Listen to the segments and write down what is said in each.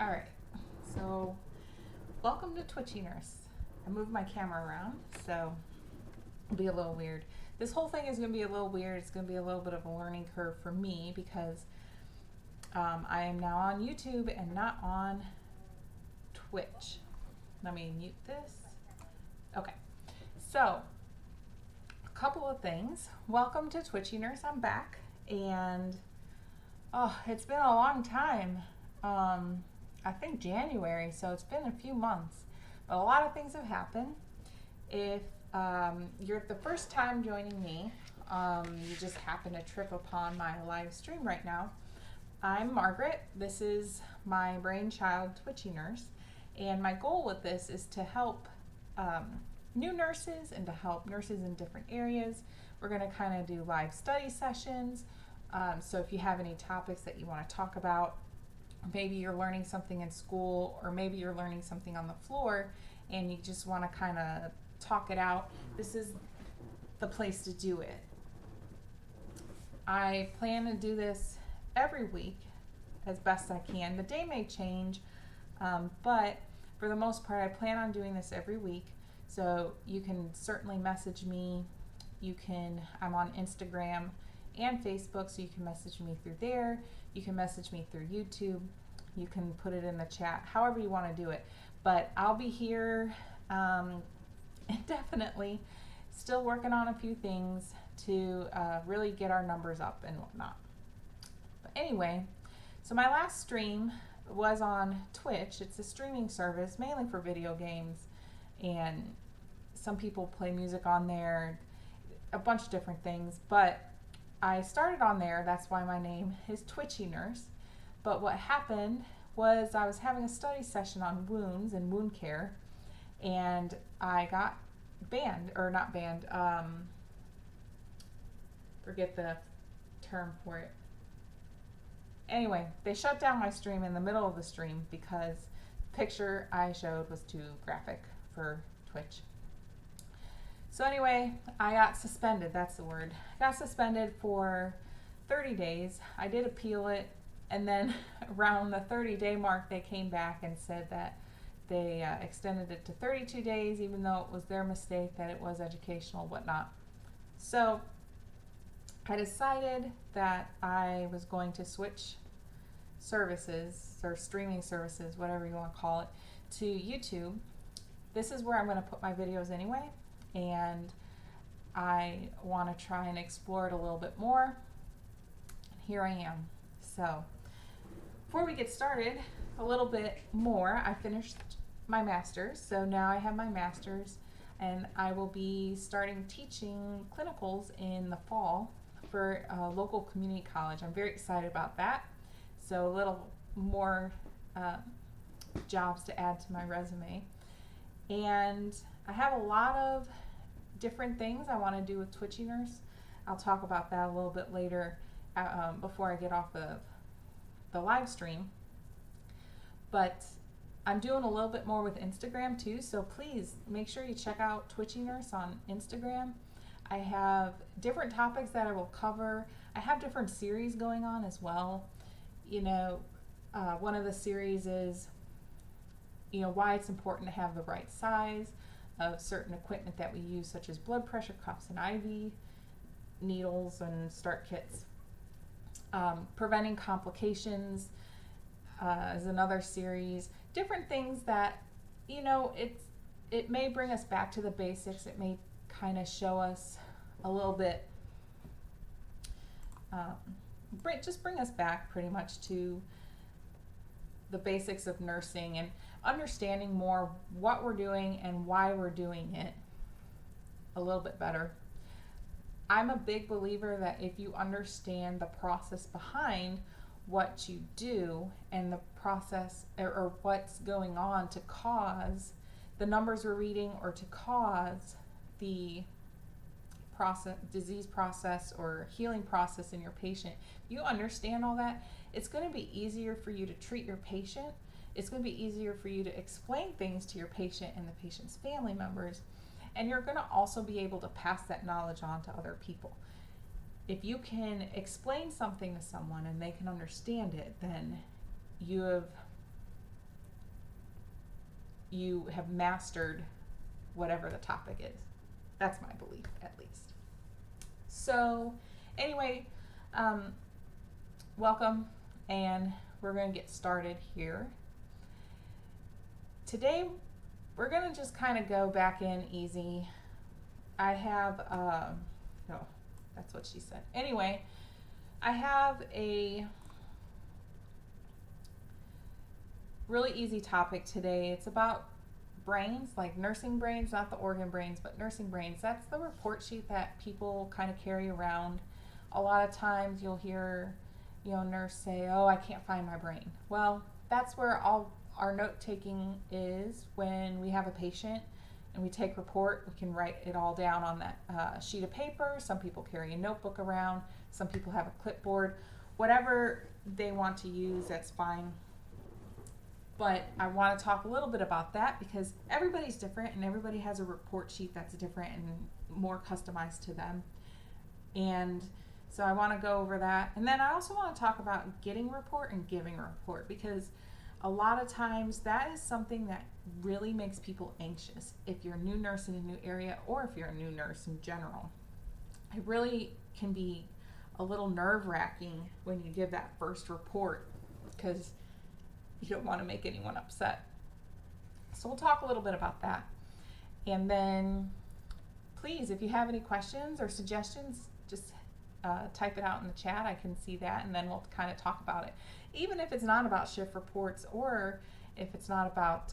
All right, so welcome to Twitchy Nurse. I moved my camera around, so it'll be a little weird. This whole thing is going to be a little weird. It's going to be a little bit of a learning curve for me because I am now on YouTube and not on Twitch. Let me mute this. Okay, so a couple of things. Welcome to Twitchy Nurse. I'm back, and it's been a long time. I think January, so it's been a few months, but a lot of things have happened. If you're the first time joining me, you just happen to trip upon my live stream right now. I'm Margaret. This is my brainchild, Twitchy Nurse, and my goal with this is to help new nurses and to help nurses in different areas. We're going to kind of do live study sessions. So if you have any topics that you want to talk about, maybe you're learning something in school, or maybe you're learning something on the floor and you just want to kind of talk it out, this is the place to do it. I plan to do this every week as best I can. The day may change, but for the most part, I plan on doing this every week. So you can certainly message me. I'm on Instagram and Facebook, so you can message me through there. You can message me through YouTube. You can put it in the chat, however you want to do it. But I'll be here indefinitely, still working on a few things to really get our numbers up and whatnot. But anyway, so my last stream was on Twitch. It's a streaming service mainly for video games, and some people play music on there, a bunch of different things. But I started on there, that's why my name is Twitchy Nurse. But what happened was I was having a study session on wounds and wound care, and I got banned, or not banned, forget the term for it. Anyway, they shut down my stream in the middle of the stream because the picture I showed was too graphic for Twitch. So anyway, I got suspended, that's the word. I got suspended for 30 days. I did appeal it, and then around the 30-day mark, they came back and said that they extended it to 32 days, even though it was their mistake, that it was educational, whatnot. So I decided that I was going to switch services, or streaming services, whatever you want to call it, to YouTube. This is where I'm going to put my videos anyway, and I want to try and explore it a little bit more. Here I am. So before we get started, a little bit more. I finished my master's, so now I have my master's, and I will be starting teaching clinicals in the fall for a local community college. I'm very excited about that. So a little more jobs to add to my resume. And I have a lot of different things I want to do with Twitchy Nurse. I'll talk about that a little bit later before I get off of the live stream. But I'm doing a little bit more with Instagram too, so please make sure you check out Twitchy Nurse on Instagram. I have different topics that I will cover. I have different series going on as well. One of the series is why it's important to have the right size of certain equipment that we use, such as blood pressure cuffs and IV needles and start kits. Preventing complications is another series. Different things that, it may bring us back to the basics. It may kind of show us a little bit, just bring us back pretty much to the basics of nursing and understanding more what we're doing and why we're doing it a little bit better. I'm a big believer that if you understand the process behind what you do and the process or what's going on to cause the numbers we're reading, or to cause the disease process or healing process in your patient, you understand all that, it's going to be easier for you to treat your patient. It's going to be easier for you to explain things to your patient and the patient's family members, and you're going to also be able to pass that knowledge on to other people. If you can explain something to someone and they can understand it, then you have you have mastered whatever the topic is. That's my belief, at least. So, anyway, welcome, and we're going to get started here. Today, we're going to just kind of go back in easy. I have, no, that's what she said. Anyway, I have a really easy topic today. It's about brains, like nursing brains, not the organ brains, but nursing brains. That's the report sheet that people kind of carry around. A lot of times you'll hear, nurse say, "Oh, I can't find my brain." Well, that's where all our note taking is. When we have a patient and we take report, we can write it all down on that sheet of paper. Some people carry a notebook around. Some people have a clipboard. Whatever they want to use, that's fine. But I want to talk a little bit about that because everybody's different and everybody has a report sheet that's different and more customized to them. And so I want to go over that. And then I also want to talk about getting a report and giving a report, because a lot of times that is something that really makes people anxious. If you're a new nurse in a new area, or if you're a new nurse in general, it really can be a little nerve-wracking when you give that first report, because you don't want to make anyone upset. So we'll talk a little bit about that. And then please, if you have any questions or suggestions, just type it out in the chat. I can see that, and then we'll kind of talk about it. Even if it's not about shift reports, or if it's not about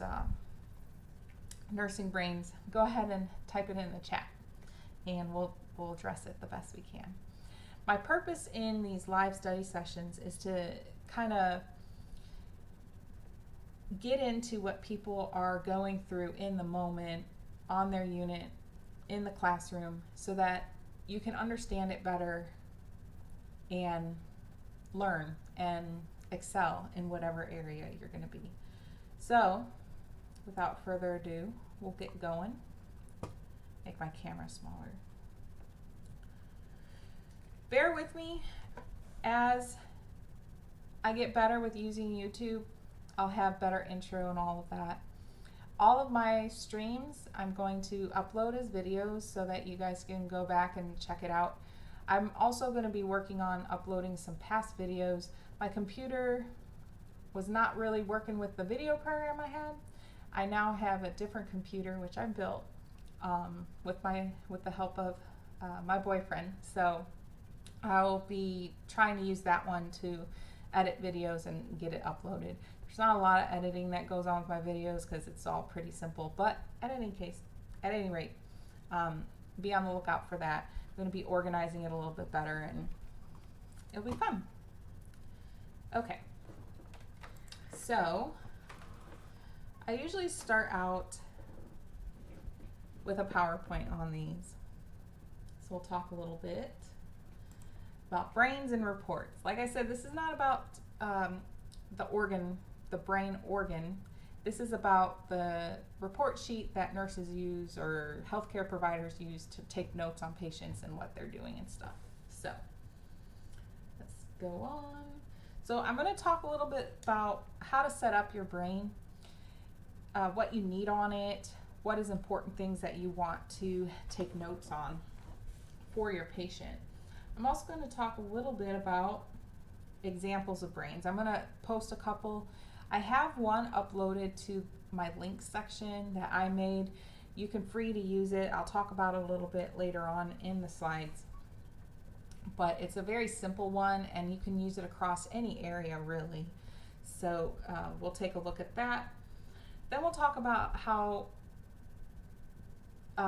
nursing brains, go ahead and type it in the chat, and we'll address it the best we can. My purpose in these live study sessions is to kind of get into what people are going through in the moment, on their unit, in the classroom, so that you can understand it better and learn and excel in whatever area you're going to be. So, without further ado, we'll get going. Make my camera smaller. Bear with me as I get better with using YouTube. I'll have better intro and all of that. All of my streams I'm going to upload as videos so that you guys can go back and check it out. I'm also going to be working on uploading some past videos. My computer was not really working with the video program I had. I now have a different computer which I built with the help of my boyfriend. So I'll be trying to use that one to edit videos and get it uploaded. There's not a lot of editing that goes on with my videos because it's all pretty simple, but at any rate, be on the lookout for that. I'm going to be organizing it a little bit better, and it'll be fun. Okay, so I usually start out with a PowerPoint on these. So we'll talk a little bit about brains and reports. Like I said, this is not about the brain organ. This is about the report sheet that nurses use or healthcare providers use to take notes on patients and what they're doing and stuff. So let's go on. So I'm going to talk a little bit about how to set up your brain, what you need on it, what is important things that you want to take notes on for your patient. I'm also going to talk a little bit about examples of brains. I'm going to post a couple. I have one uploaded to my links section that I made. You can free to use it. I'll talk about it a little bit later on in the slides. But it's a very simple one, and you can use it across any area really. So we'll take a look at that. Then we'll talk about how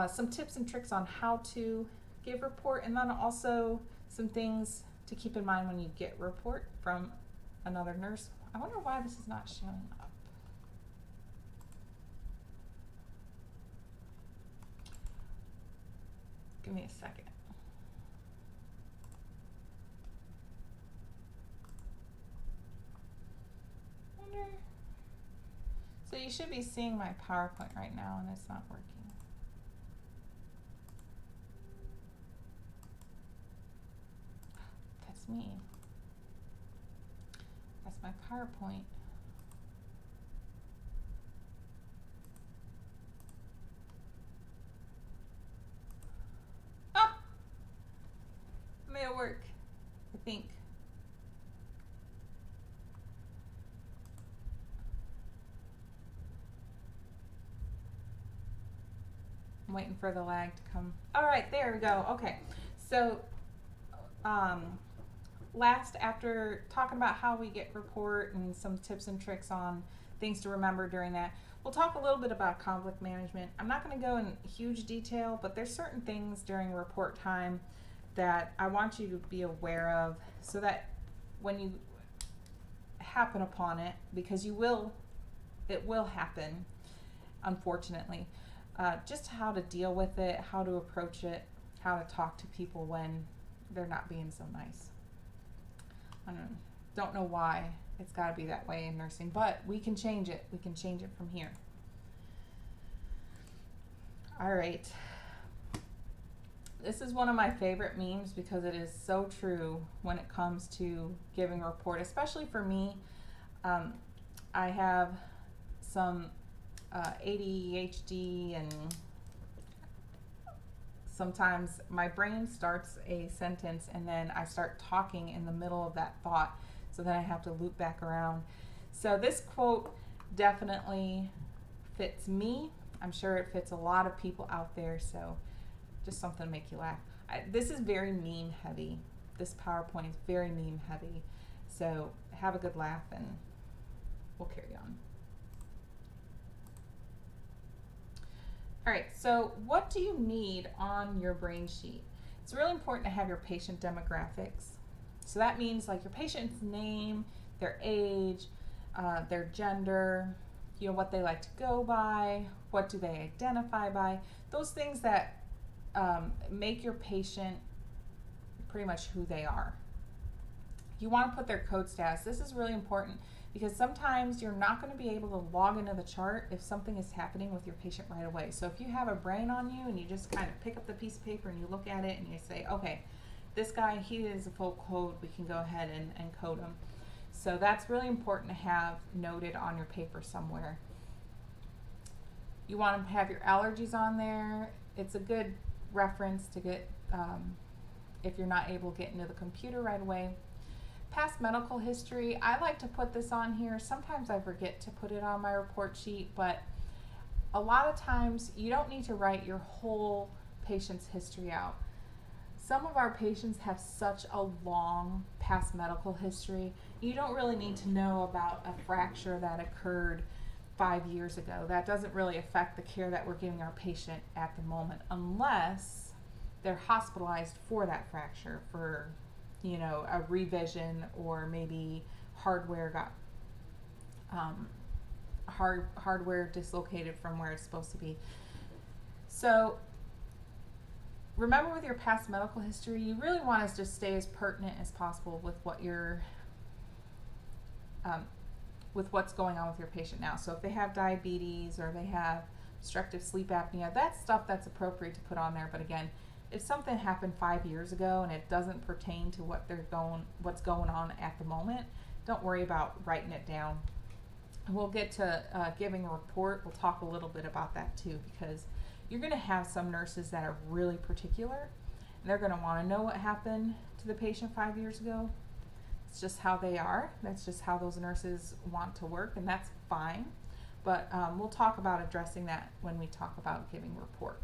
some tips and tricks on how to give report, and then also some things to keep in mind when you get report from another nurse. I wonder why this is not showing up. Give me a second. Wonder. So you should be seeing my PowerPoint right now, and it's not working. That's me. That's my PowerPoint. work, I think. I'm waiting for the lag to come. All right, there we go. Okay. So, um, last, after talking about how we get report and some tips and tricks on things to remember during that, we'll talk a little bit about conflict management. I'm not going to go in huge detail, but there's certain things during report time that I want you to be aware of so that when you happen upon it, because it will happen, unfortunately, just how to deal with it, how to approach it, how to talk to people when they're not being so nice. I don't know why it's got to be that way in nursing, but we can change it. We can change it from here. All right. This is one of my favorite memes because it is so true when it comes to giving a report, especially for me. I have some ADHD, and sometimes my brain starts a sentence and then I start talking in the middle of that thought, so then I have to loop back around. So this quote definitely fits me. I'm sure it fits a lot of people out there, so just something to make you laugh. This is very meme heavy. This PowerPoint is very meme heavy, so have a good laugh and we'll carry on. All right, so what do you need on your brain sheet? It's really important to have your patient demographics. So that means like your patient's name, their age, their gender, what they like to go by, what do they identify by, those things that make your patient pretty much who they are. You want to put their code status. This is really important because sometimes you're not going to be able to log into the chart if something is happening with your patient right away. So if you have a brain on you and you just kind of pick up the piece of paper and you look at it and you say, okay, this guy, he is a full code, we can go ahead and code him. So that's really important to have noted on your paper somewhere. You want to have your allergies on there. It's a good reference to get if you're not able to get into the computer right away. Past medical history, I like to put this on here. Sometimes I forget to put it on my report sheet, but a lot of times you don't need to write your whole patient's history out. Some of our patients have such a long past medical history. You don't really need to know about a fracture that occurred 5 years ago. That doesn't really affect the care that we're giving our patient at the moment, unless they're hospitalized for that fracture, for a revision, or maybe hardware got hardware dislocated from where it's supposed to be. So remember, with your past medical history, you really want to just stay as pertinent as possible with what you're with what's going on with your patient now. So if they have diabetes or they have obstructive sleep apnea, that's stuff that's appropriate to put on there. But again, if something happened 5 years ago and it doesn't pertain to what's going on at the moment, don't worry about writing it down. We'll get to giving a report. We'll talk a little bit about that too, because you're going to have some nurses that are really particular. And they're going to want to know what happened to the patient 5 years ago. It's just how they are. That's just how those nurses want to work, and that's fine. But we'll talk about addressing that when we talk about giving a report.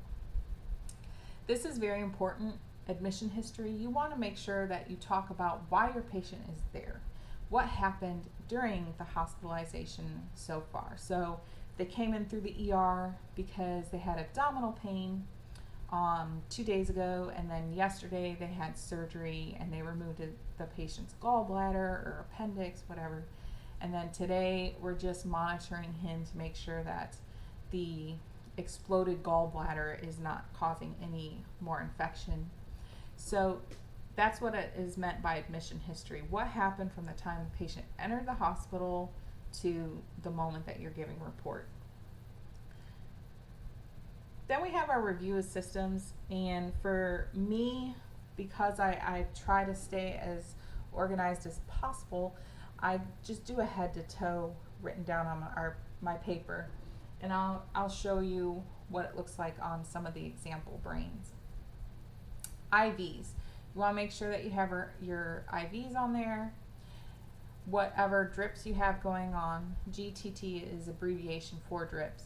This is very important. Admission history. You want to make sure that you talk about why your patient is there. What happened during the hospitalization so far. So they came in through the ER because they had abdominal pain 2 days ago, and then yesterday they had surgery and they removed the patient's gallbladder or appendix, whatever. And then today we're just monitoring him to make sure that the exploded gallbladder is not causing any more infection. So that's what it is meant by admission history. What happened from the time the patient entered the hospital to the moment that you're giving a report. Then we have our review of systems, and for me, because I try to stay as organized as possible, I just do a head to toe written down on my paper, and I'll show you what it looks like on some of the example brains. IVs. You want to make sure that you have your IVs on there, whatever drips you have going on. GTT is abbreviation for drips.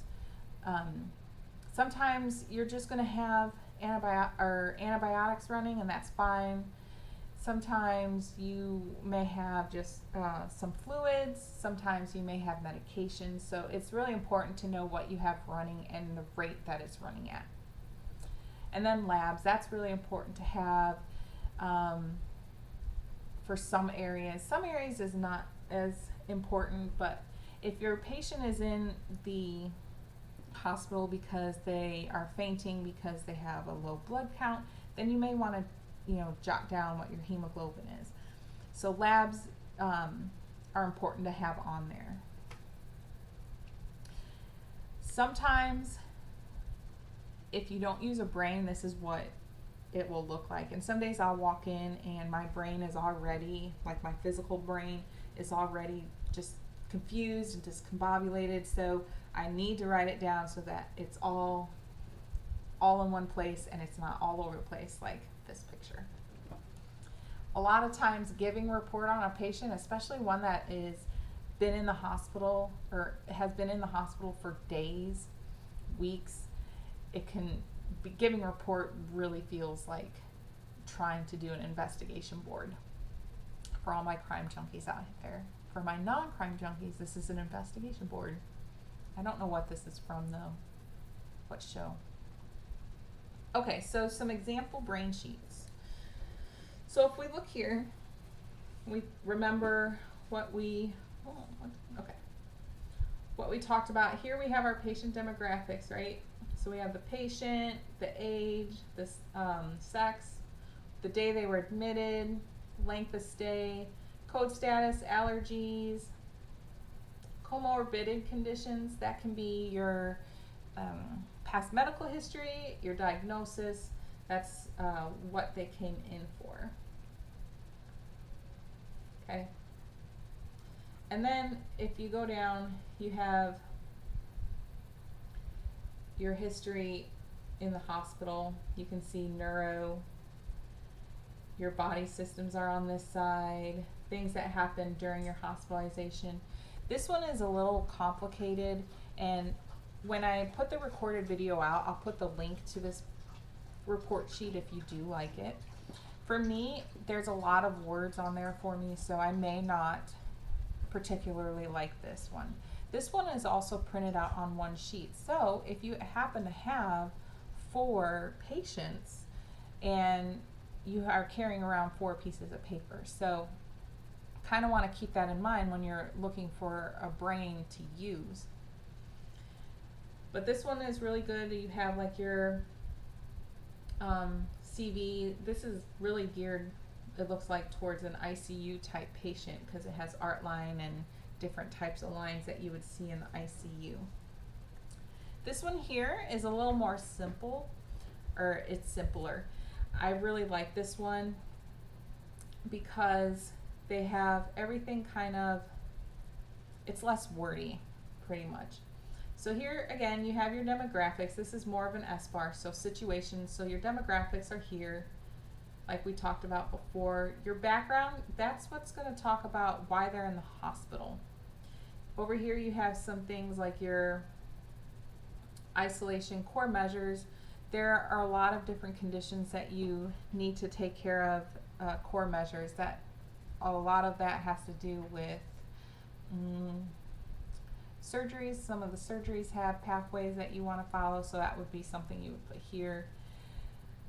Sometimes you're just going to have antibiotics running, and that's fine. Sometimes you may have just some fluids. Sometimes you may have medications. So it's really important to know what you have running and the rate that it's running at. And then labs, that's really important to have for some areas. Some areas is not as important, but if your patient is in the hospital because they are fainting because they have a low blood count, then you may want to jot down what your hemoglobin is. So labs are important to have on there. Sometimes if you don't use a brain, this is what it will look like. And some days I'll walk in and my brain is already, like my physical brain is already just confused and discombobulated, so I need to write it down so that it's all in one place and it's not all over the place like this picture. A lot of times giving a report on a patient, especially one that is been in the hospital or has been in the hospital for days, weeks, it can be, giving a report really feels like trying to do an investigation board. For all my crime junkies out there. For my non-crime junkies, this is an investigation board. I don't know what this is from though. What show? Okay, so some example brain sheets. So if we look here, we remember what we talked about. Here we have our patient demographics, right? So we have the patient, the age, the sex, the day they were admitted, length of stay, code status, allergies, comorbid conditions. That can be your past medical history, your diagnosis. That's what they came in for. Okay. And then if you go down, you have your history in the hospital. You can see neuro. Your body systems are on this side. Things that happened during your hospitalization. This one is a little complicated, and when I put the recorded video out, I'll put the link to this report sheet if you do like it. For me, there's a lot of words on there for me, so I may not particularly like this one. This one is also printed out on one sheet. So if you happen to have 4 patients and you are carrying around 4 pieces of paper, so kind of want to keep that in mind when you're looking for a brain to use. But this one is really good. You have like your CV. This is really geared, it looks like, towards an ICU type patient because it has art line and different types of lines that you would see in the ICU. This one here is a little more simple, or it's simpler. I really like this one because they have everything kind of, it's less wordy pretty much. So here again you have your demographics. This is more of an SBAR, so situations. So your demographics are here like we talked about before. Your background, that's what's going to talk about why they're in the hospital. Over here you have some things like your isolation core measures. There are a lot of different conditions that you need to take care of, core measures. That a lot of that has to do with surgeries. Some of the surgeries have pathways that you want to follow, so that would be something you would put here.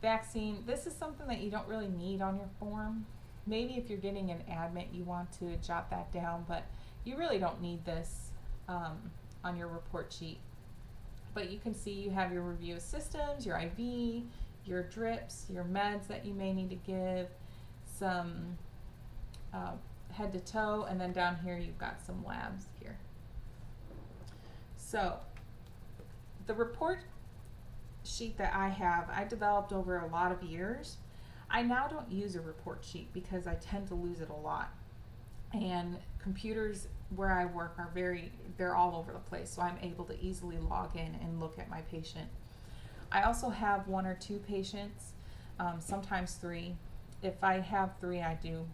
Vaccine, this is something that you don't really need on your form. Maybe if you're getting an admit you want to jot that down, but you really don't need this on your report sheet. But you can see you have your review of systems, your IV, your drips, your meds that you may need to give, some head to toe, and then down here you've got some labs here. So the report sheet that I have, I developed over a lot of years. I now don't use a report sheet because I tend to lose it a lot. And computers where I work are they're all over the place, so I'm able to easily log in and look at my patient. I also have 1 or 2 patients, sometimes 3, if I have 3, I do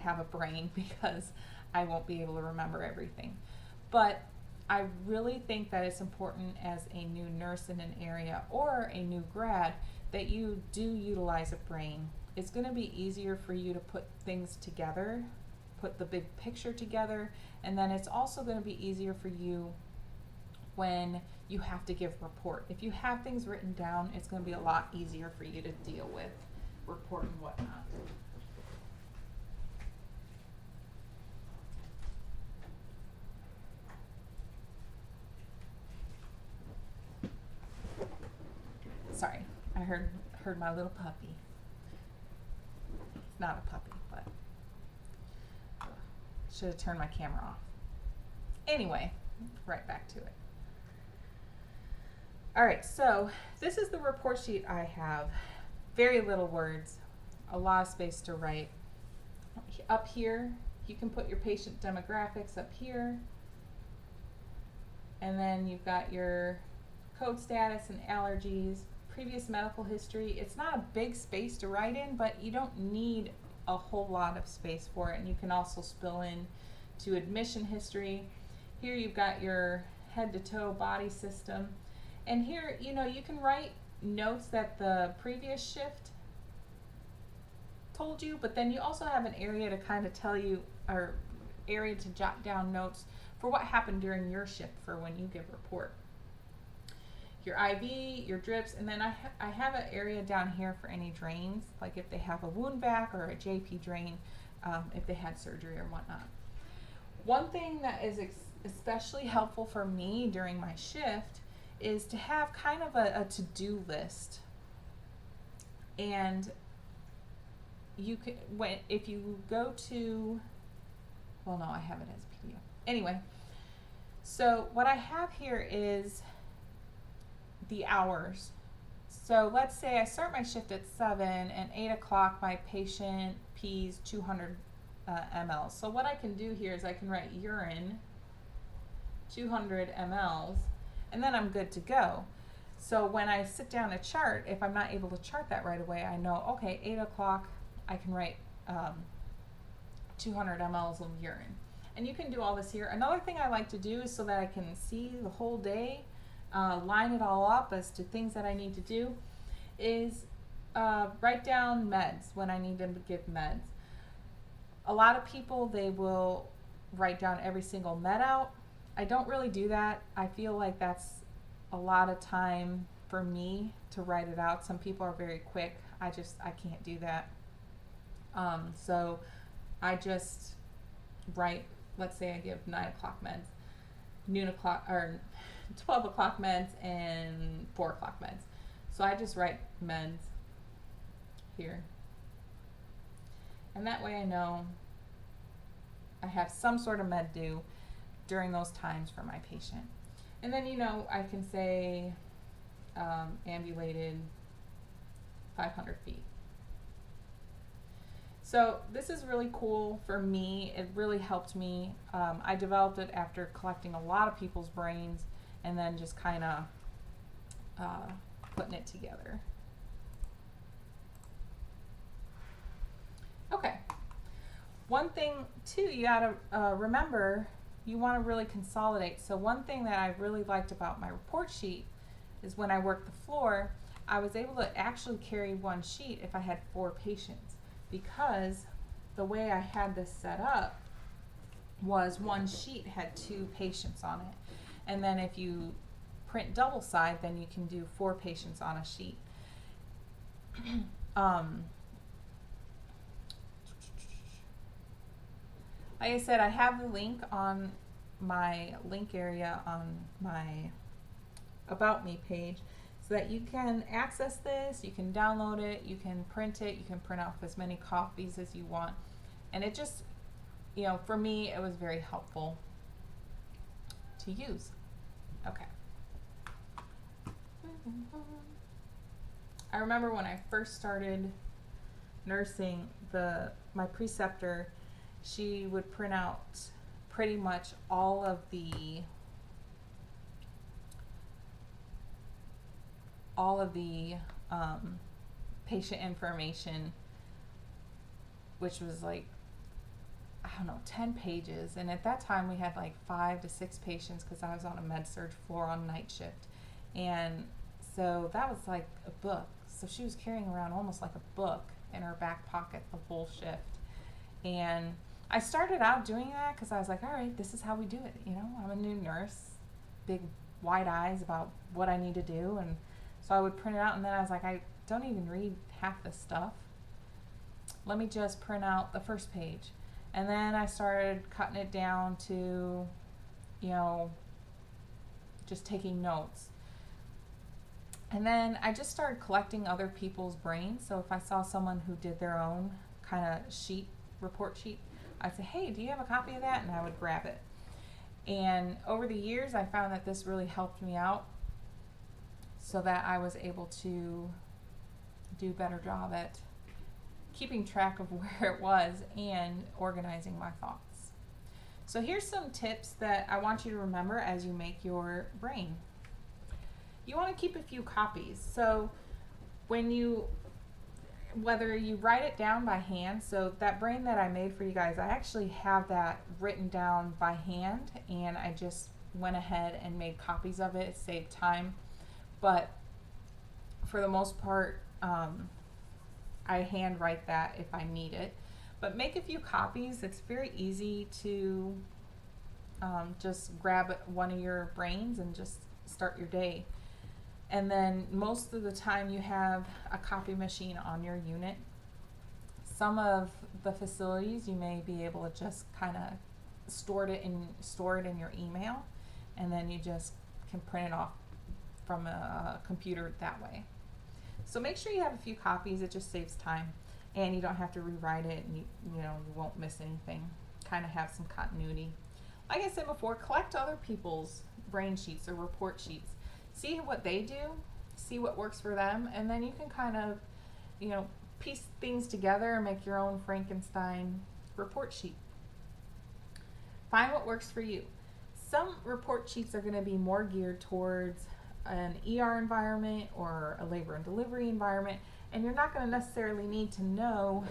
have a brain because I won't be able to remember everything. But I really think that it's important as a new nurse in an area or a new grad that you do utilize a brain. It's going to be easier for you to put things together, put the big picture together, and then it's also going to be easier for you when you have to give report. If you have things written down, it's going to be a lot easier for you to deal with report and whatnot. Sorry, I heard my little puppy. It's not a puppy, but should have turned my camera off. Anyway, right back to it. All right, so this is the report sheet I have. Very little words, a lot of space to write. Up here, you can put your patient demographics up here. And then you've got your code status and allergies, previous medical history. It's not a big space to write in, but you don't need a whole lot of space for it. And you can also spill in to admission history. Here you've got your head to toe body system. And here, you know, you can write notes that the previous shift told you, but then you also have an area to kind of tell you, or area to jot down notes for what happened during your shift for when you give report. Your IV, your drips, and then I have an area down here for any drains, like if they have a wound vac or a JP drain, if they had surgery or whatnot. One thing that is especially helpful for me during my shift is to have kind of a to-do list. And you can, if you go to, well, no, I have it as a PDF. Anyway, so what I have here is the hours. So let's say I start my shift at 7 and 8 o'clock my patient pees 200 ml. So what I can do here is I can write urine 200 mLs, and then I'm good to go. So when I sit down to chart, if I'm not able to chart that right away, I know, okay, 8 o'clock, I can write 200 mLs of urine. And you can do all this here. Another thing I like to do is so that I can see the whole day, line it all up as to things that I need to do, is write down meds when I need to give meds. A lot of people, they will write down every single med out. I don't really do that. I feel like that's a lot of time for me to write it out. Some people are very quick. I can't do that. So I just write, let's say I give 9 o'clock meds, noon o'clock, or 12 o'clock meds, and 4 o'clock meds. So I just write meds here. And that way I know I have some sort of med due during those times for my patient. And then, you know, I can say ambulated 500 feet. So this is really cool for me. It really helped me. I developed it after collecting a lot of people's brains and then just kind of putting it together. Okay. One thing too, you gotta remember, you want to really consolidate. So one thing that I really liked about my report sheet is when I worked the floor, I was able to actually carry one sheet if I had 4 patients, because the way I had this set up was one sheet had 2 patients on it. And then if you print double side, then you can do 4 patients on a sheet. Like I said, I have the link on my link area on my About Me page so that you can access this, you can download it, you can print it, you can print off as many copies as you want. And it just, you know, for me, it was very helpful to use. Okay. I remember when I first started nursing, my preceptor, she would print out pretty much all of the patient information which was like, I don't know, 10 pages. And at that time, we had like 5 to 6 patients because I was on a med surg floor on night shift. And so that was like a book. So she was carrying around almost like a book in her back pocket the whole shift. And I started out doing that because I was like, all right, this is how we do it. You know, I'm a new nurse, big wide eyes about what I need to do. And so I would print it out, and then I was like, I don't even read half this stuff. Let me just print out the first page. And then I started cutting it down to, you know, just taking notes. And then I just started collecting other people's brains. So if I saw someone who did their own kind of sheet, report sheet, I'd say, hey, do you have a copy of that? And I would grab it. And over the years, I found that this really helped me out so that I was able to do a better job at keeping track of where it was and organizing my thoughts. So here's some tips that I want you to remember as you make your brain. You want to keep a few copies. So whether you write it down by hand, so that brain that I made for you guys, I actually have that written down by hand, and I just went ahead and made copies of it. It saved time. But for the most part, I hand write that if I need it. But make a few copies. It's very easy to just grab one of your brains and just start your day. And then most of the time you have a copy machine on your unit. Some of the facilities you may be able to just kind of store it in your email, and then you just can print it off from a computer that way. So make sure you have a few copies. It just saves time, and you don't have to rewrite it, and you won't miss anything. Kind of have some continuity. Like I said before, collect other people's brain sheets or report sheets. See what they do, see what works for them, and then you can kind of, piece things together and make your own Frankenstein report sheet. Find what works for you. Some report sheets are going to be more geared towards an ER environment or a labor and delivery environment, and you're not going to necessarily need to know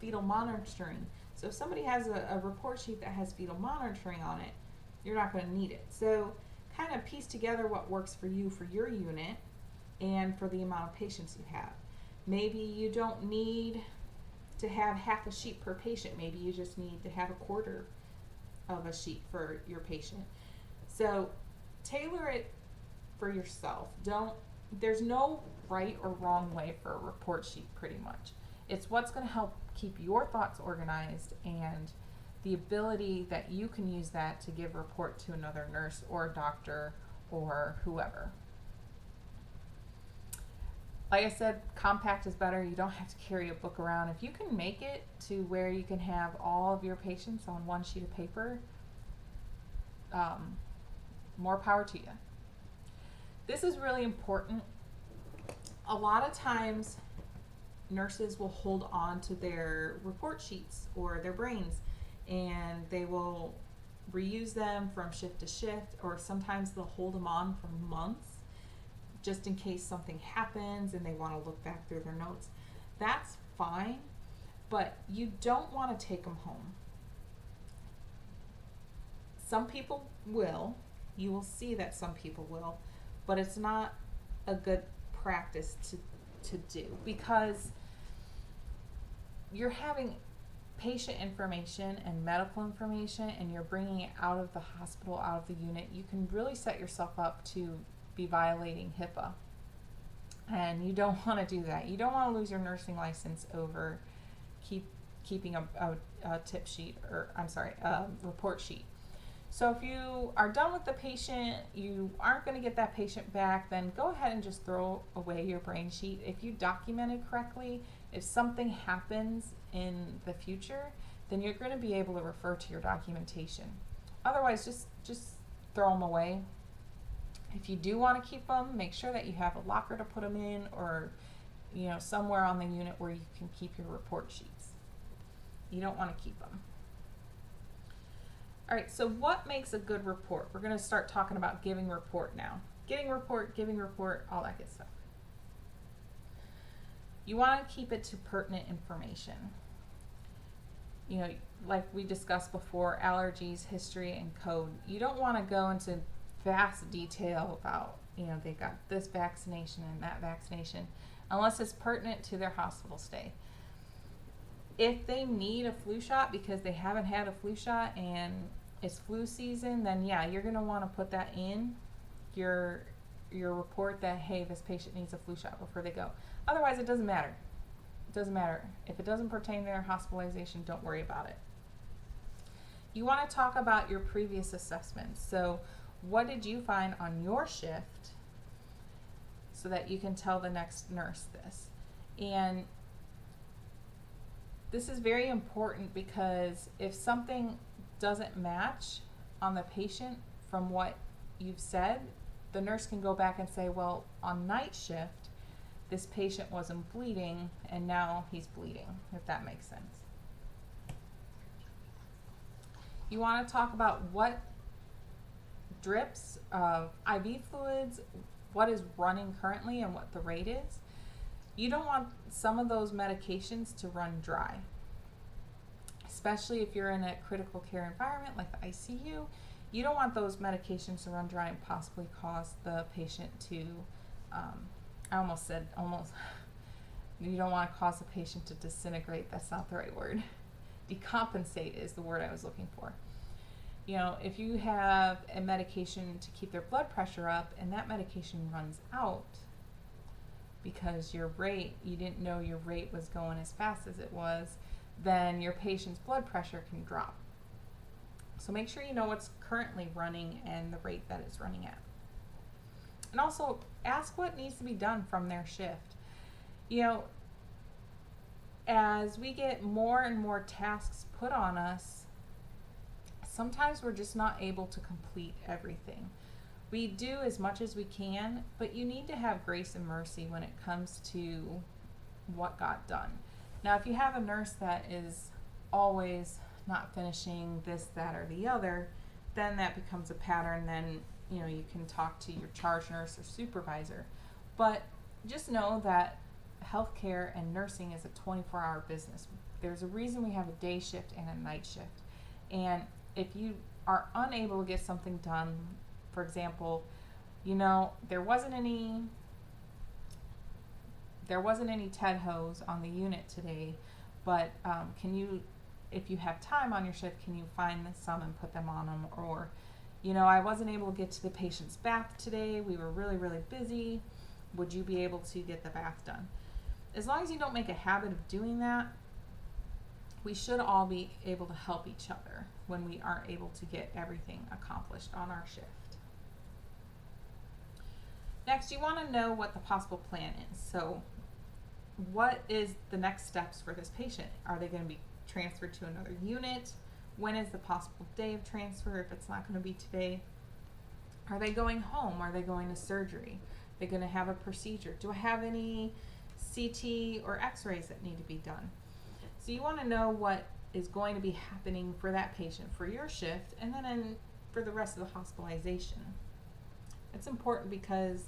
fetal monitoring. So if somebody has a report sheet that has fetal monitoring on it, you're not going to need it. So kind of piece together what works for you for your unit and for the amount of patients you have. Maybe you don't need to have half a sheet per patient. Maybe you just need to have a quarter of a sheet for your patient. So tailor it for yourself. There's no right or wrong way for a report sheet, pretty much. It's what's going to help keep your thoughts organized and the ability that you can use that to give a report to another nurse or doctor or whoever. Like I said, compact is better. You don't have to carry a book around. If you can make it to where you can have all of your patients on one sheet of paper, more power to you. This is really important. A lot of times, nurses will hold on to their report sheets or their brains, and they will reuse them from shift to shift, or sometimes they'll hold them on for months just in case something happens and they want to look back through their notes. That's fine, but you don't want to take them home. Some people will. You will see that some people will, but it's not a good practice to do, because you're having patient information and medical information and you're bringing it out of the hospital, out of the unit. You can really set yourself up to be violating HIPAA, and you don't want to do that. You don't want to lose your nursing license over keeping a tip sheet, or a report sheet. So if you are done with the patient, you aren't going to get that patient back, then go ahead and just throw away your brain sheet. If you document it correctly, if something happens in the future, then you're going to be able to refer to your documentation. Otherwise, just throw them away. If you do want to keep them, make sure that you have a locker to put them in, or somewhere on the unit where you can keep your report sheets. You don't want to keep them. All right, so what makes a good report? We're going to start talking about giving report now. Giving report, all that good stuff. You want to keep it to pertinent information. You know, like we discussed before, allergies, history, and code. You don't want to go into vast detail about, you know, they got this vaccination and that vaccination unless it's pertinent to their hospital stay. If they need a flu shot because they haven't had a flu shot and it's flu season, then yeah, you're going to want to put that in your report that, hey, this patient needs a flu shot before they go. Otherwise, it doesn't matter. It doesn't matter. If it doesn't pertain to their hospitalization, don't worry about it. You want to talk about your previous assessments. So what did you find on your shift so that you can tell the next nurse this? And this is very important because if something doesn't match on the patient from what you've said, the nurse can go back and say, well, on night shift, this patient wasn't bleeding and now he's bleeding, if that makes sense. You want to talk about what drips of IV fluids, what is running currently and what the rate is. You don't want some of those medications to run dry, especially if you're in a critical care environment like the ICU. You don't want those medications to run dry and possibly cause the patient to, you don't want to cause the patient to disintegrate. That's not the right word. Decompensate is the word I was looking for. You know, if you have a medication to keep their blood pressure up and that medication runs out because you didn't know your rate was going as fast as it was, then your patient's blood pressure can drop. So make sure you know what's currently running and the rate that it's running at. And also ask what needs to be done from their shift. You know, as we get more and more tasks put on us, sometimes we're just not able to complete everything. We do as much as we can, but you need to have grace and mercy when it comes to what got done. Now, if you have a nurse that is always not finishing this, that, or the other, then that becomes a pattern. Then, you know, you can talk to your charge nurse or supervisor. But just know that healthcare and nursing is a 24-hour business. There's a reason we have a day shift and a night shift. And if you are unable to get something done, for example, you know, there wasn't any TED hose on the unit today, but can you, if you have time on your shift, can you find some and put them on them? Or, you know, I wasn't able to get to the patient's bath today. We were really, really busy. Would you be able to get the bath done? As long as you don't make a habit of doing that, we should all be able to help each other when we aren't able to get everything accomplished on our shift. Next, you want to know what the possible plan is. So what is the next steps for this patient? Are they going to be transferred to another unit? When is the possible day of transfer if it's not going to be today? Are they going home? Are they going to surgery? Are they going to have a procedure? Do I have any CT or x-rays that need to be done? So you want to know what is going to be happening for that patient for your shift and then for the rest of the hospitalization. It's important because,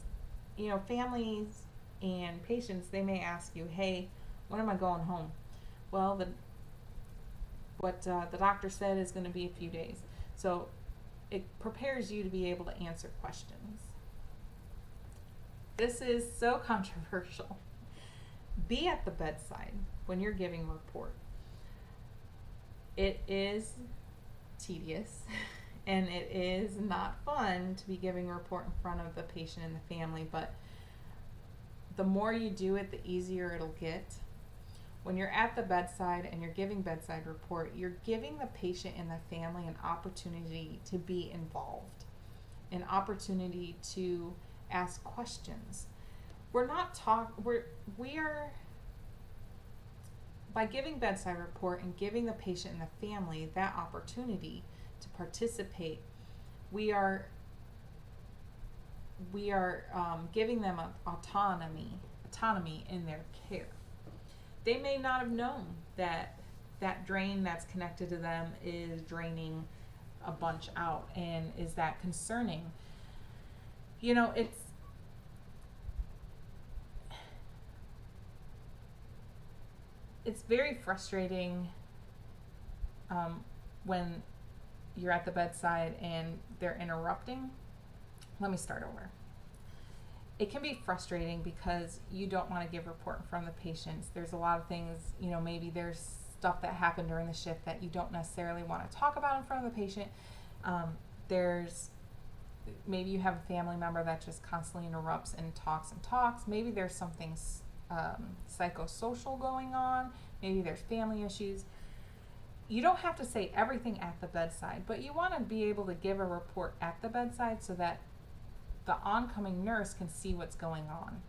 you know, families and patients, they may ask you, hey, when am I going home? Well, what the doctor said is going to be a few days. So it prepares you to be able to answer questions. This is so controversial. Be at the bedside when you're giving a report. It is tedious and it is not fun to be giving a report in front of the patient and the family, but the more you do it, the easier it'll get. When you're at the bedside and you're giving bedside report, you're giving the patient and the family an opportunity to be involved, an opportunity to ask questions. By giving bedside report and giving the patient and the family that opportunity to participate, we are giving them autonomy in their care. They may not have known that drain that's connected to them is draining a bunch out, and is that concerning? You know, it's very frustrating when you're at the bedside and they're interrupting. Let me start over. It can be frustrating because you don't want to give report in front of the patients. There's a lot of things, maybe there's stuff that happened during the shift that you don't necessarily want to talk about in front of the patient. There's maybe you have a family member that just constantly interrupts and talks and talks. Maybe there's something psychosocial going on. Maybe there's family issues. You don't have to say everything at the bedside, but you want to be able to give a report at the bedside so that the oncoming nurse can see what's going on.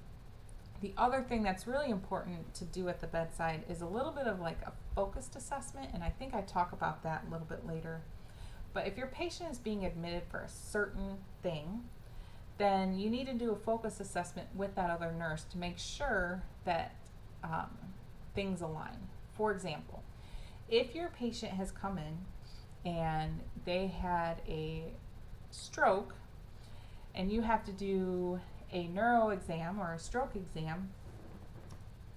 The other thing that's really important to do at the bedside is a little bit of like a focused assessment, and I think I talk about that a little bit later. But if your patient is being admitted for a certain thing, then you need to do a focus assessment with that other nurse to make sure that things align. For example, if your patient has come in and they had a stroke and you have to do a neuro exam or a stroke exam,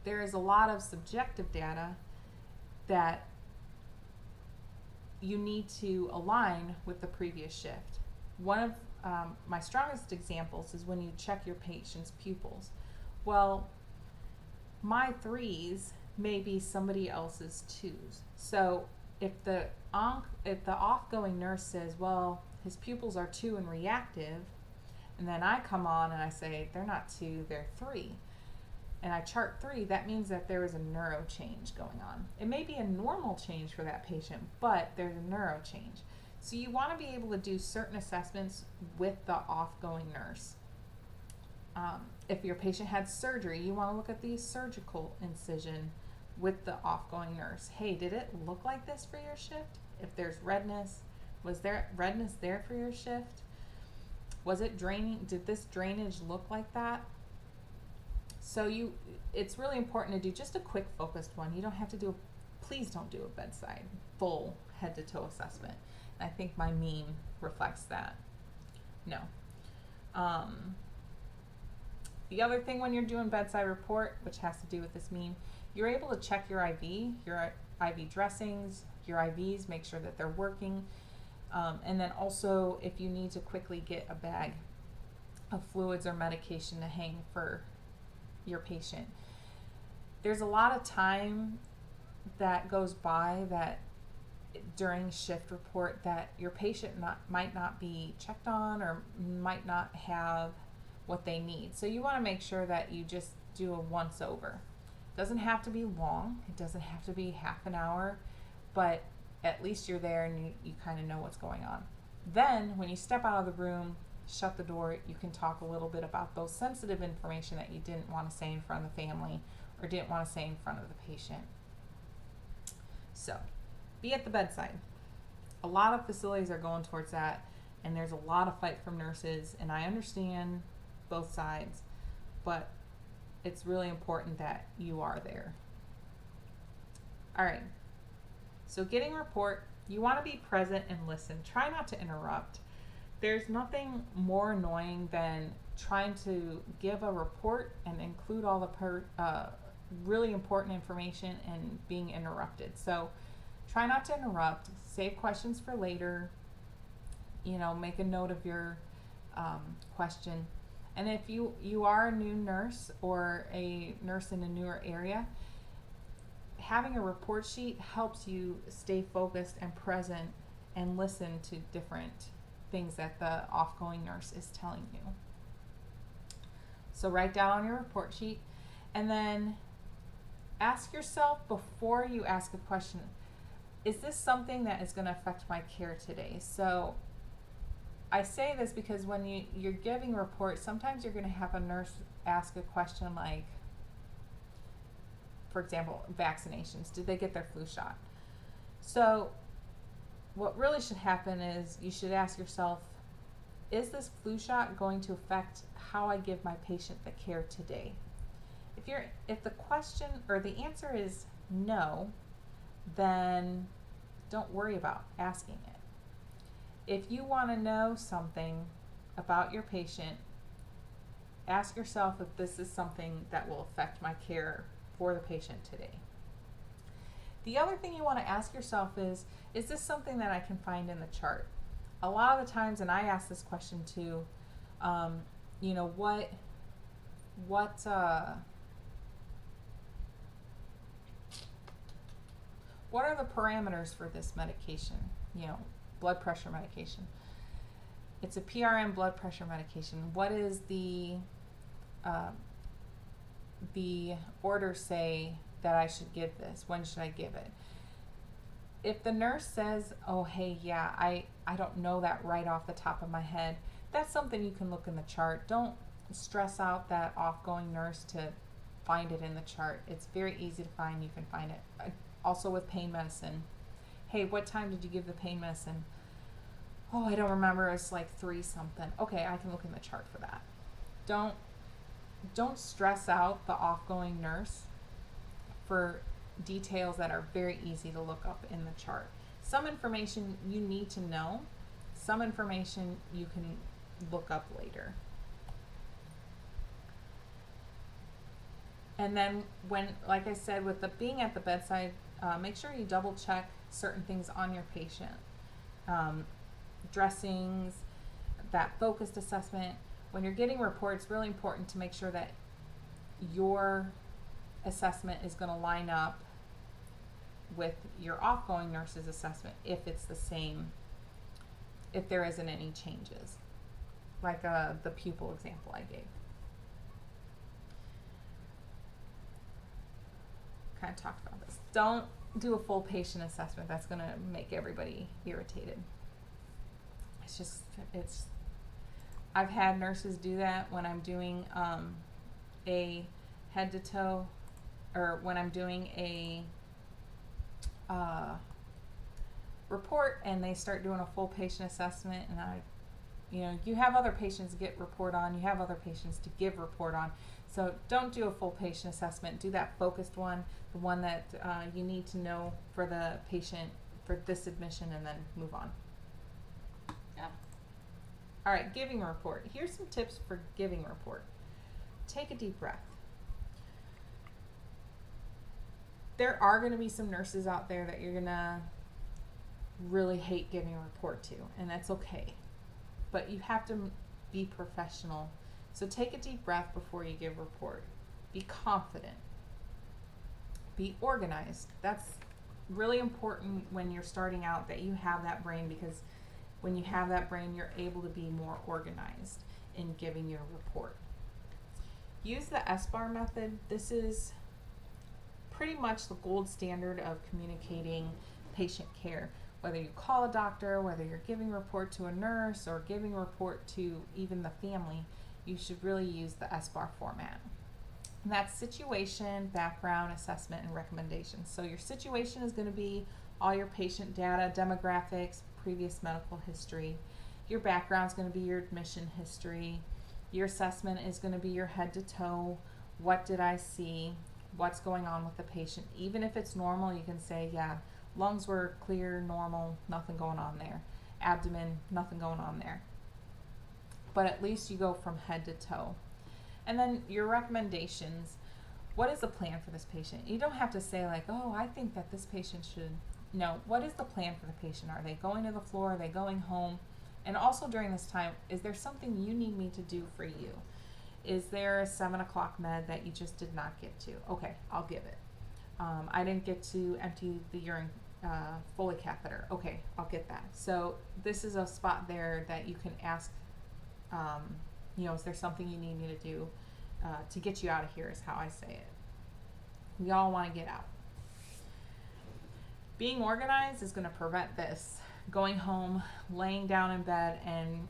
there is a lot of subjective data that you need to align with the previous shift. One of my strongest examples is when you check your patient's pupils. Well, my 3s may be somebody else's 2s. So if the offgoing nurse says, well, his pupils are 2 and reactive, and then I come on and I say, they're not 2, they're 3, and I chart 3, that means that there is a neuro change going on. It may be a normal change for that patient, but there's a neuro change. So you want to be able to do certain assessments with the offgoing nurse. If your patient had surgery, you want to look at the surgical incision with the offgoing nurse. Hey, did it look like this for your shift? If there's redness, was there redness there for your shift? Was it draining? Did this drainage look like that? So it's really important to do just a quick focused one. You don't have to please don't do a bedside full head to toe assessment. And I think my meme reflects that. No. The other thing when you're doing bedside report, which has to do with this meme, you're able to check your IV dressings, your IVs, make sure that they're working. And then also if you need to quickly get a bag of fluids or medication to hang for your patient. There's a lot of time that goes by that during shift report that your patient might not be checked on or might not have what they need. So you want to make sure that you just do a once over. It doesn't have to be long. It doesn't have to be half an hour, but at least you're there and you kind of know what's going on. Then when you step out of the room, shut the door, you can talk a little bit about those sensitive information that you didn't want to say in front of the family or didn't want to say in front of the patient. So be at the bedside. A lot of facilities are going towards that, and there's a lot of fight from nurses, and I understand both sides, but it's really important that you are there. All right. So getting a report, you want to be present and listen. Try not to interrupt. There's nothing more annoying than trying to give a report and include all the really important information and being interrupted. So try not to interrupt. Save questions for later. Make a note of your question. And if you are a new nurse or a nurse in a newer area, having a report sheet helps you stay focused and present and listen to different things that the offgoing nurse is telling you. So write down on your report sheet and then ask yourself before you ask a question, is this something that is going to affect my care today? So I say this because when you're giving reports, sometimes you're going to have a nurse ask a question like, for example, vaccinations. Did they get their flu shot? So what really should happen is you should ask yourself, is this flu shot going to affect how I give my patient the care today? If the question or the answer is no, then don't worry about asking it. If you want to know something about your patient, ask yourself if this is something that will affect my care for the patient today. The other thing you want to ask yourself is this something that I can find in the chart? A lot of the times, and I ask this question too, you know, what, what are the parameters for this medication? You know, blood pressure medication. It's a PRN blood pressure medication. What is uh, the order say that I should give this? When should I give it? If the nurse says, oh, hey, yeah, I don't know that right off the top of my head, that's something you can look in the chart. Don't stress out that offgoing nurse to find it in the chart. It's very easy to find. You can find it. Also with pain medicine. Hey, what time did you give the pain medicine? Oh, I don't remember. It's like 3 something. Okay, I can look in the chart for that. Don't stress out the offgoing nurse for details that are very easy to look up in the chart. Some information you need to know. Some information you can look up later. And then when, like I said, with the being at the bedside, make sure you double check certain things on your patient. Dressings, that focused assessment. When you're getting reports, it's really important to make sure that your assessment is going to line up with your offgoing nurse's assessment if it's the same, if there isn't any changes, like the pupil example I gave. Kind of talked about this. Don't do a full patient assessment. That's going to make everybody irritated. It's I've had nurses do that when I'm doing a head to toe, or when I'm doing a report and they start doing a full patient assessment, and you have other patients to get report on, you have other patients to give report on. So don't do a full patient assessment. Do that focused one, the one that you need to know for the patient for this admission, and then move on. Yeah. All right, giving a report. Here's some tips for giving a report. Take a deep breath. There are going to be some nurses out there that you're going to really hate giving a report to, and that's okay. But you have to be professional. So take a deep breath before you give a report. Be confident. Be organized. That's really important when you're starting out, that you have that brain, because when you have that brain, you're able to be more organized in giving your report. Use the SBAR method. This is pretty much the gold standard of communicating patient care. Whether you call a doctor, whether you're giving a report to a nurse, or giving a report to even the family, you should really use the SBAR format. And that's situation, background, assessment, and recommendations. So your situation is going to be all your patient data, demographics, previous medical history. Your background is going to be your admission history. Your assessment is going to be your head to toe. What did I see? What's going on with the patient? Even if it's normal, you can say, yeah, lungs were clear, normal, nothing going on there. Abdomen, nothing going on there. But at least you go from head to toe. And then your recommendations. What is the plan for this patient? You don't have to say like, oh, I think that this patient should. No, what is the plan for the patient? Are they going to the floor? Are they going home? And also during this time, is there something you need me to do for you? Is there a 7 o'clock med that you just did not get to? Okay, I'll give it. I didn't get to empty the urine Foley catheter. Okay, I'll get that. So this is a spot there that you can ask, is there something you need me to do to get you out of here, is how I say it. We all want to get out. Being organized is going to prevent this. Going home, laying down in bed, and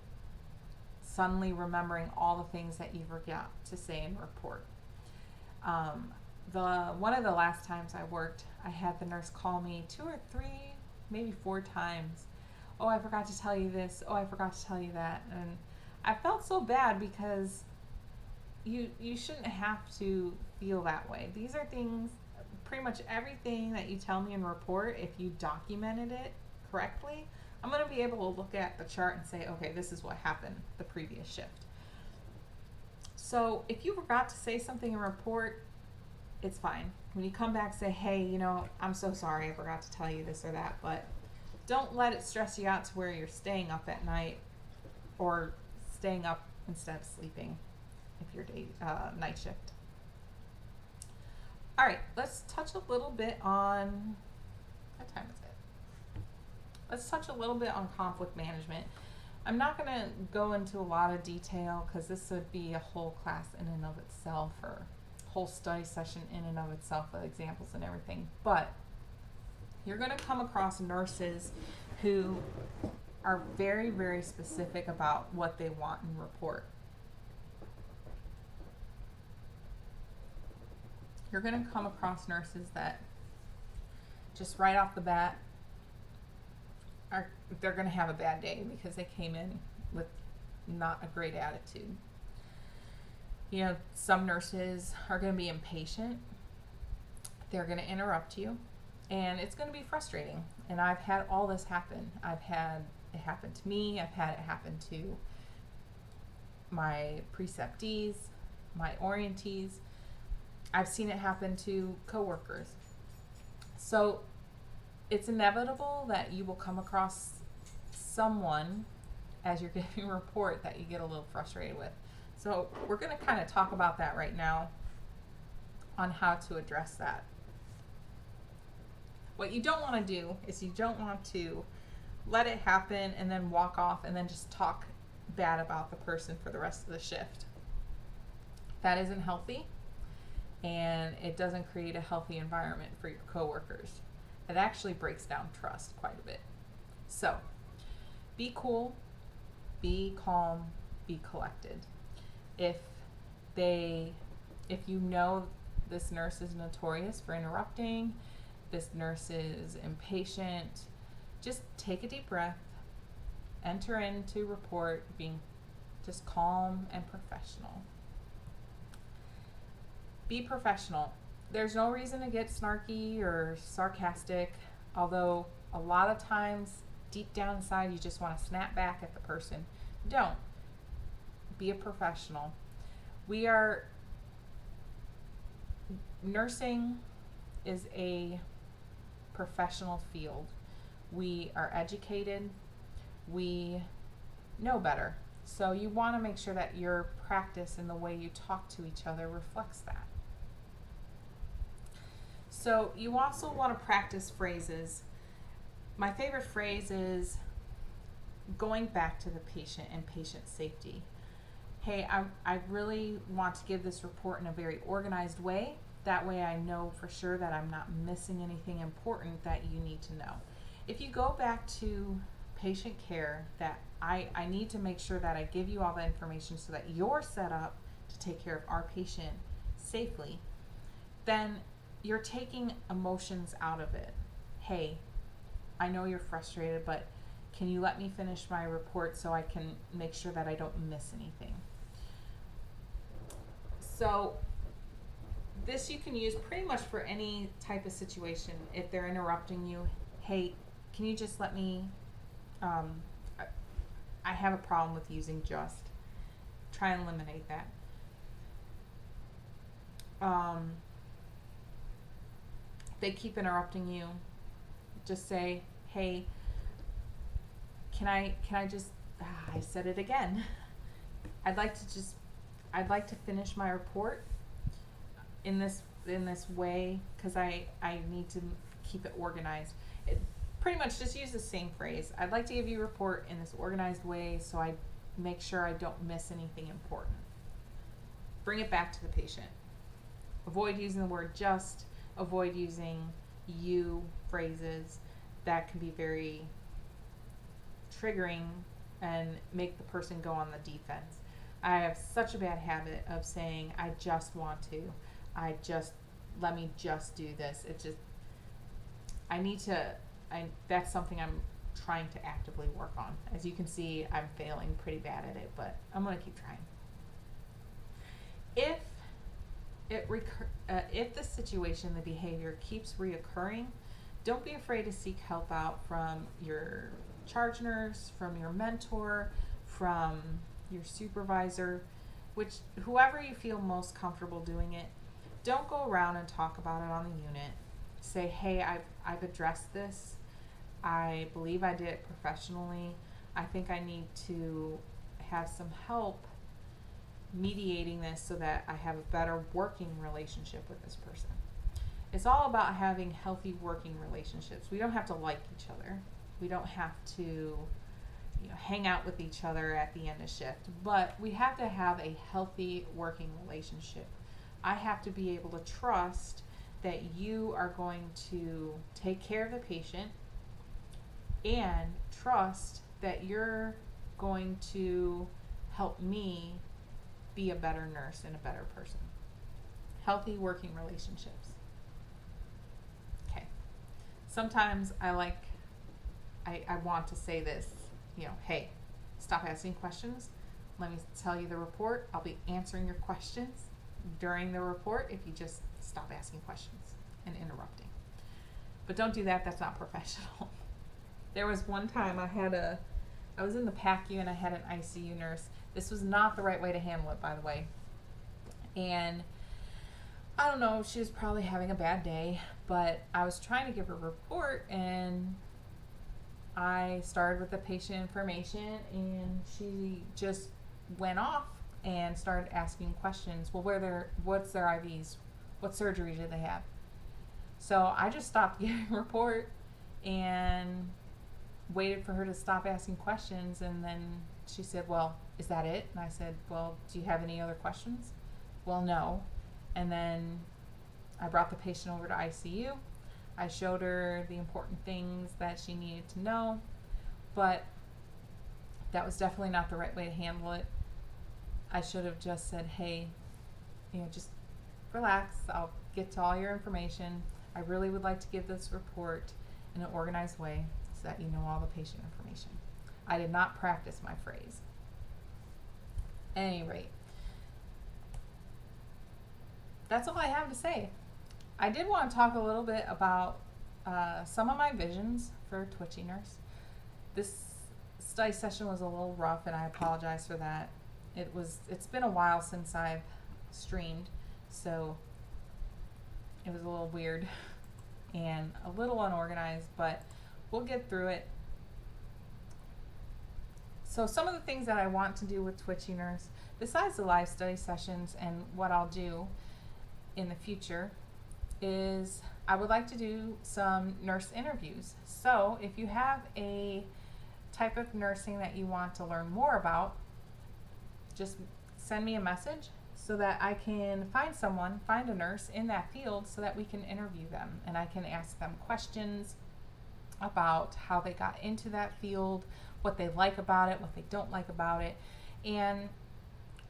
suddenly remembering all the things that you forgot to say in report. One of the last times I worked, I had the nurse call me 2 or 3, maybe 4 times. Oh, I forgot to tell you this. Oh, I forgot to tell you that. And I felt so bad, because you shouldn't have to feel that way. These are things, pretty much everything that you tell me in report, if you documented it correctly, I'm going to be able to look at the chart and say, okay, this is what happened the previous shift. So if you forgot to say something in report, it's fine. When you come back, say, hey, I'm so sorry, I forgot to tell you this or that, but don't let it stress you out to where you're staying up at night or staying up instead of sleeping if you're night shift. All right, let's touch a little bit on, what time is it? Let's touch a little bit on conflict management. I'm not going to go into a lot of detail because this would be a whole class in and of itself, or whole study session in and of itself with examples and everything. But you're going to come across nurses who are very, very specific about what they want in report. You're going to come across nurses that just right off the bat they're going to have a bad day because they came in with not a great attitude. Some nurses are going to be impatient. They're going to interrupt you, and it's going to be frustrating. And I've had all this happen. I've had it happen to me. I've had it happen to my preceptees, my orientees. I've seen it happen to coworkers. So it's inevitable that you will come across someone as you're giving a report that you get a little frustrated with. So we're going to kind of talk about that right now on how to address that. What you don't want to do is you don't want to let it happen and then walk off and then just talk bad about the person for the rest of the shift. That isn't healthy, and it doesn't create a healthy environment for your coworkers. It actually breaks down trust quite a bit. So be cool, be calm, be collected. If you know this nurse is notorious for interrupting, this nurse is impatient, just take a deep breath, enter into report being just calm and professional. Be professional. There's no reason to get snarky or sarcastic, although a lot of times deep down inside you just want to snap back at the person. Don't. Be a professional. Nursing is a professional field. We are educated. We know better. So you want to make sure that your practice and the way you talk to each other reflects that. So you also want to practice phrases. My favorite phrase is going back to the patient and patient safety. Hey, I really want to give this report in a very organized way. That way I know for sure that I'm not missing anything important that you need to know. If you go back to patient care, that I need to make sure that I give you all the information so that you're set up to take care of our patient safely, then you're taking emotions out of it. Hey, I know you're frustrated, but can you let me finish my report so I can make sure that I don't miss anything? So this you can use pretty much for any type of situation. If they're interrupting you, hey, can you just let me, I have a problem with using just. Try and eliminate that. They keep interrupting you, just say, hey, can I just, I said it again. I'd like to finish my report in this way because I need to keep it organized. Pretty much just use the same phrase. I'd like to give you a report in this organized way so I make sure I don't miss anything important. Bring it back to the patient. Avoid using the word just. Avoid using you phrases that can be very triggering and make the person go on the defense. I have such a bad habit of saying, I just want to. Let me just do this. That's something I'm trying to actively work on. As you can see, I'm failing pretty bad at it, but I'm going to keep trying. If the situation, the behavior keeps reoccurring, don't be afraid to seek help out from your charge nurse, from your mentor, from your supervisor, whoever you feel most comfortable doing it. don't go around and talk about it on the unit. Say, hey, I've addressed this. I believe I did it professionally. I think I need to have some help mediating this so that I have a better working relationship with this person. It's all about having healthy working relationships. We don't have to like each other. We don't have to hang out with each other at the end of shift, but we have to have a healthy working relationship. I have to be able to trust that you are going to take care of the patient and trust that you're going to help me be a better nurse and a better person. Healthy working relationships. Okay. Sometimes I want to say this, hey, stop asking questions. Let me tell you the report. I'll be answering your questions during the report if you just stop asking questions and interrupting. But don't do that. That's not professional. There was one time I was in the PACU and I had an ICU nurse. This was not the right way to handle it, by the way. And I don't know, she was probably having a bad day, but I was trying to give her a report and I started with the patient information and she just went off and started asking questions. Well, what's their IVs? What surgery did they have? So I just stopped giving a report and waited for her to stop asking questions, and then she said, well, is that it? And I said, well, do you have any other questions? Well, no. And then I brought the patient over to ICU. I showed her the important things that she needed to know, but that was definitely not the right way to handle it. I should have just said, hey, just relax. I'll get to all your information. I really would like to give this report in an organized way so that you know all the patient information. I did not practice my phrase. At any rate, that's all I have to say. I did want to talk a little bit about some of my visions for Twitchy Nurse. This study session was a little rough, and I apologize for that. It's been a while since I've streamed, so it was a little weird and a little unorganized, but we'll get through it. So some of the things that I want to do with Twitchy Nurse, besides the live study sessions and what I'll do in the future, is I would like to do some nurse interviews. So if you have a type of nursing that you want to learn more about, just send me a message so that I can find a nurse in that field so that we can interview them and I can ask them questions about how they got into that field, what they like about it, what they don't like about it. And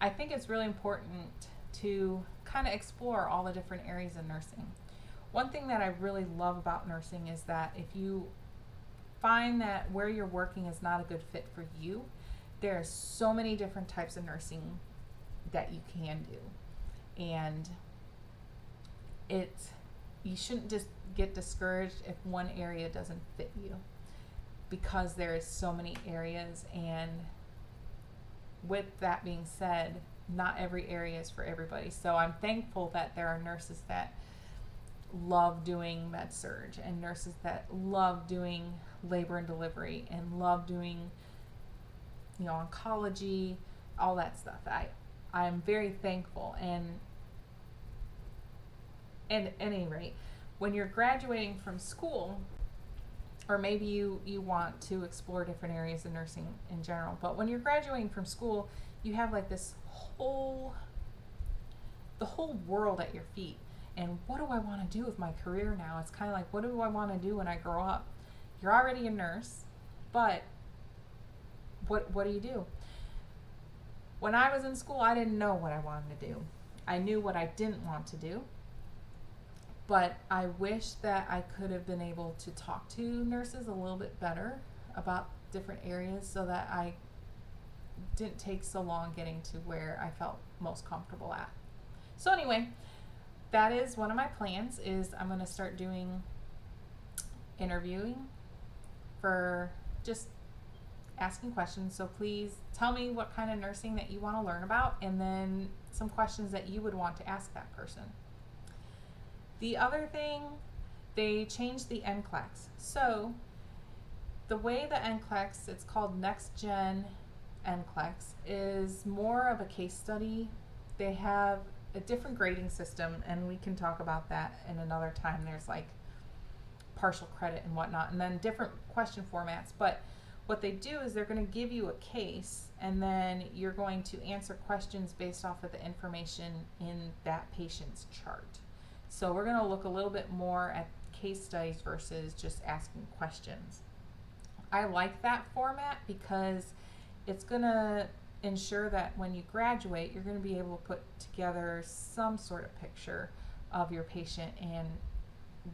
I think it's really important to kind of explore all the different areas of nursing. One thing that I really love about nursing is that if you find that where you're working is not a good fit for you, there are so many different types of nursing that you can do. And you shouldn't just get discouraged if one area doesn't fit you, because there is so many areas. And with that being said, not every area is for everybody. So I'm thankful that there are nurses that love doing med surg and nurses that love doing labor and delivery and love doing oncology, all that stuff. I'm very thankful. And at any rate, when you're graduating from school, or maybe you want to explore different areas of nursing in general, but when you're graduating from school, you have like the whole world at your feet. And what do I want to do with my career now? It's kind of like, what do I want to do when I grow up? You're already a nurse, but what do you do? When I was in school, I didn't know what I wanted to do. I knew what I didn't want to do, but I wish that I could have been able to talk to nurses a little bit better about different areas so that I didn't take so long getting to where I felt most comfortable at. So anyway, that is one of my plans, is I'm going to start doing interviewing for just asking questions. So please tell me what kind of nursing that you want to learn about, and then some questions that you would want to ask that person. The other thing, they changed the NCLEX. So the way the NCLEX, it's called Next Gen NCLEX, is more of a case study. They have a different grading system, and we can talk about that in another time. There's like partial credit and whatnot, and then different question formats. But what they do is they're going to give you a case, and then you're going to answer questions based off of the information in that patient's chart. So we're going to look a little bit more at case studies versus just asking questions. I like that format because it's going to ensure that when you graduate, you're going to be able to put together some sort of picture of your patient and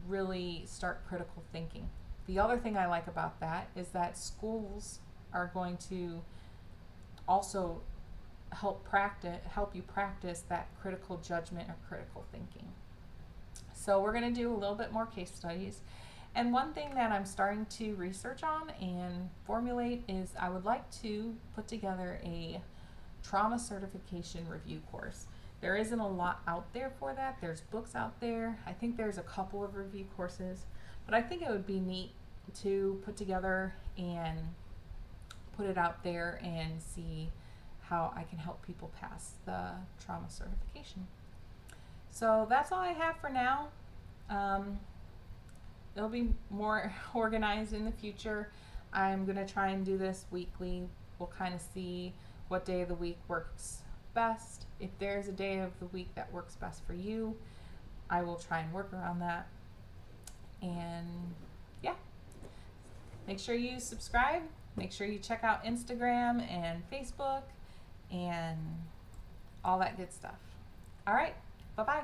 really start critical thinking. The other thing I like about that is that schools are going to also help you practice that critical judgment or critical thinking. So we're going to do a little bit more case studies. And one thing that I'm starting to research on and formulate is I would like to put together a trauma certification review course. There isn't a lot out there for that. There's books out there. I think there's a couple of review courses, but I think it would be neat to put together and put it out there and see how I can help people pass the trauma certification. So that's all I have for now. It'll be more organized in the future. I'm going to try and do this weekly. We'll kind of see what day of the week works best. If there's a day of the week that works best for you, I will try and work around that. And yeah, make sure you subscribe. Make sure you check out Instagram and Facebook and all that good stuff. All right, bye-bye.